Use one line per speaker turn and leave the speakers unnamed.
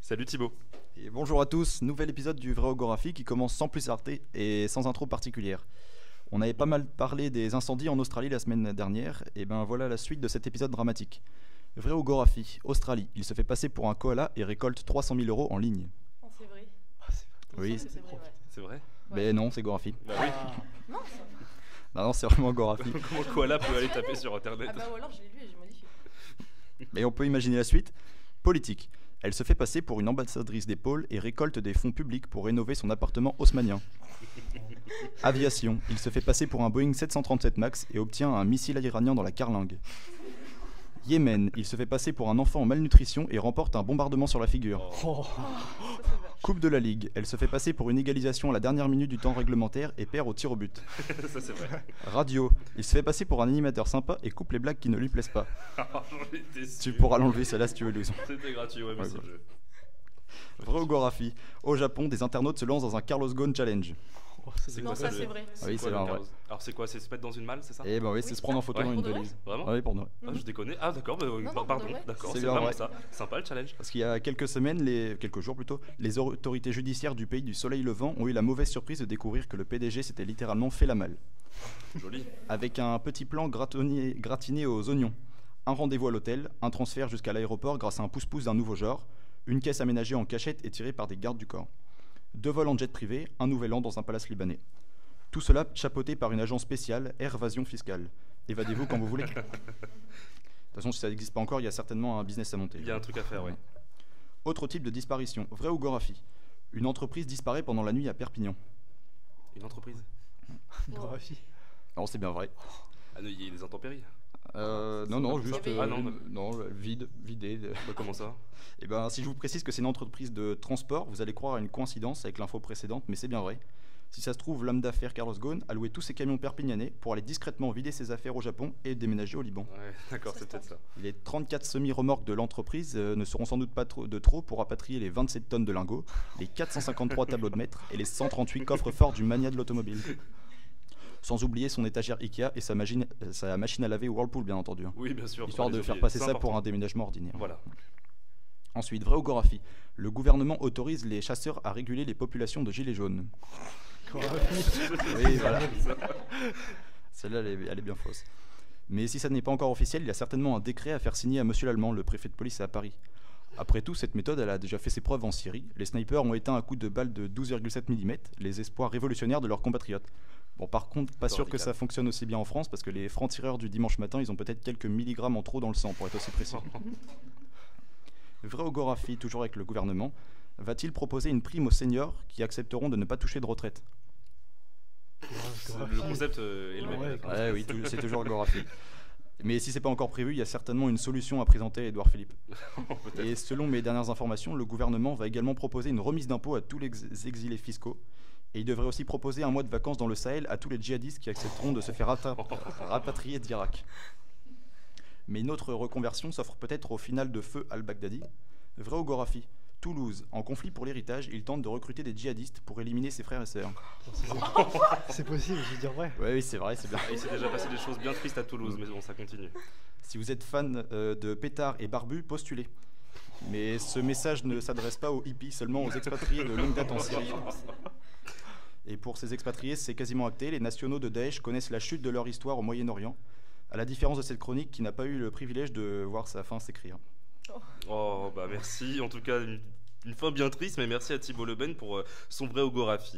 Salut Thibaut.
Et bonjour à tous, nouvel épisode du Vraiogographie qui commence sans plus tarder et sans intro particulière. On avait pas mal parlé des incendies en Australie la semaine dernière, et ben voilà la suite de cet épisode dramatique. Vraiogographie, Australie, il se fait passer pour un koala et récolte 300 000 € en ligne.
Oh, c'est vrai.
Oui,
Il me semble que c'est vrai, ouais.
C'est vrai?
mais non, c'est Goraphie.
Bah oui.
Non, ça...
Non, c'est vraiment Goraphie.
Comment Koala peut aller taper sur internet?
Ah bah ou alors je l'ai lu et j'ai modifié.
Mais on peut imaginer la suite. Politique. Elle se fait passer pour une ambassadrice des pôles et récolte des fonds publics pour rénover son appartement haussmannien. Aviation. Il se fait passer pour un Boeing 737 MAX et obtient un missile iranien dans la carlingue. Yémen. Il se fait passer pour un enfant en malnutrition et remporte un bombardement sur la figure.
Oh.
Ça c'est vrai.
Coupe de la Ligue. Elle se fait passer pour une égalisation à la dernière minute du temps réglementaire et perd au tir au but.
Ça c'est vrai.
Radio. Il se fait passer pour un animateur sympa et coupe les blagues qui ne lui plaisent pas.
J'en étais sûr.
Tu pourras l'enlever celle-là si tu veux, Louison.
C'était gratuit, ouais, mais
Ouais,
c'est
ouais.
le jeu.
Vraiogographie. Au Japon, des internautes se lancent dans un Carlos Ghosn Challenge.
C'est
Non,
quoi
ça
le-
c'est vrai.
Oui,
quoi,
c'est
le
vrai,
Carlos? Alors c'est quoi? C'est se mettre dans une malle, c'est ça?
Et ben oui, c'est
Oui,
se prendre en photo
ça.
dans
Ouais,
une
pour de
valise.
Vraiment?
Ah oui, pour nous.
Ah, je déconne. Ah d'accord, bah,
Non, pour
pardon,
de vrai.
d'accord,
C'est
c'est
bien
vraiment
vrai.
ça. Sympa le challenge.
Parce qu'il y a quelques semaines, quelques jours plutôt, les autorités judiciaires du pays du soleil levant ont eu la mauvaise surprise de découvrir que le PDG s'était littéralement fait la malle.
Joli.
Avec un petit plan gratiné aux oignons. Un rendez-vous à l'hôtel, un transfert jusqu'à l'aéroport grâce à un pouce-pouce d'un nouveau genre, une caisse aménagée en cachette et tirée par des gardes du corps. 2 vols en jet privé, un nouvel an dans un palace libanais. Tout cela chapeauté par une agence spéciale, Airvasion Fiscale. Évadez-vous quand vous voulez. De toute façon, si ça n'existe pas encore, il y a certainement un business à monter.
Il y a un truc à faire, ouais.
Autre type de disparition, Vraiogographie. Une entreprise disparaît pendant la nuit à Perpignan.
Une entreprise.
Graphie.
Non, c'est bien vrai.
Ah non, il y a des intempéries.
Non, juste
Ah
non,
vidé.
Bah, comment ça?
Et ben, si je vous précise que c'est une entreprise de transport, vous allez croire à une coïncidence avec l'info précédente, mais c'est bien vrai. Si ça se trouve, l'homme d'affaires Carlos Ghosn a loué tous ses camions perpignanais pour aller discrètement vider ses affaires au Japon et déménager au Liban.
Ouais, d'accord,
Ça
c'est
se
peut-être
tente.
ça.
Les 34 semi-remorques de l'entreprise ne seront sans doute pas de trop pour rapatrier les 27 tonnes de lingots, les 453 tableaux de maître et les 138 coffres forts du mania de l'automobile. Sans oublier son étagère Ikea et sa machine à laver Whirlpool, bien entendu.
Oui, bien sûr.
Histoire
faut pas
de
les
faire
oublier,
passer
c'est
ça pour un
important.
déménagement ordinaire.
Voilà.
Ensuite, Vraiogographie. Le gouvernement autorise les chasseurs à réguler les populations de gilets jaunes. Oui, voilà. Celle-là, elle est bien fausse. Mais si ça n'est pas encore officiel, il y a certainement un décret à faire signer à Monsieur l'Allemand, le préfet de police à Paris. Après tout, cette méthode, elle a déjà fait ses preuves en Syrie. Les snipers ont éteint à coups de balles de 12,7 mm les espoirs révolutionnaires de leurs compatriotes. Bon, par contre, pas sûr que ça fonctionne aussi bien en France, parce que les francs-tireurs du dimanche matin, ils ont peut-être quelques milligrammes en trop dans le sang, pour être aussi précis. Vraiogographie, toujours avec le gouvernement, va-t-il proposer une prime aux seniors qui accepteront de ne pas toucher de retraite?
Le concept est le même.
Ouais,
d'accord.
Ouais, oui, c'est toujours Goraphie. Mais si c'est pas encore prévu, il y a certainement une solution à présenter à Édouard Philippe.
Peut-être.
Et selon mes dernières informations, le gouvernement va également proposer une remise d'impôt à tous les exilés fiscaux. Et il devrait aussi proposer un mois de vacances dans le Sahel à tous les djihadistes qui accepteront de se faire rapatrier d'Irak. Mais une autre reconversion s'offre peut-être au final de Feu al-Baghdadi. Vraiogographie. Toulouse, en conflit pour l'héritage, il tente de recruter des djihadistes pour éliminer ses frères et sœurs.
C'est possible, je veux dire vrai.
Ouais, oui, c'est vrai, c'est bien.
Il s'est déjà passé des choses bien tristes à Toulouse, mais bon, ça continue.
Si vous êtes fan de pétards et barbus, postulez. Mais ce message ne s'adresse pas aux hippies, seulement aux expatriés de longue date en Syrie. Et pour ces expatriés, c'est quasiment acté, les nationaux de Daesh connaissent la chute de leur histoire au Moyen-Orient, à la différence de cette chronique qui n'a pas eu le privilège de voir sa fin s'écrire.
Oh, bah merci. En tout cas, une fin bien triste, mais merci à Thibaut Leben pour son Vraiogographie.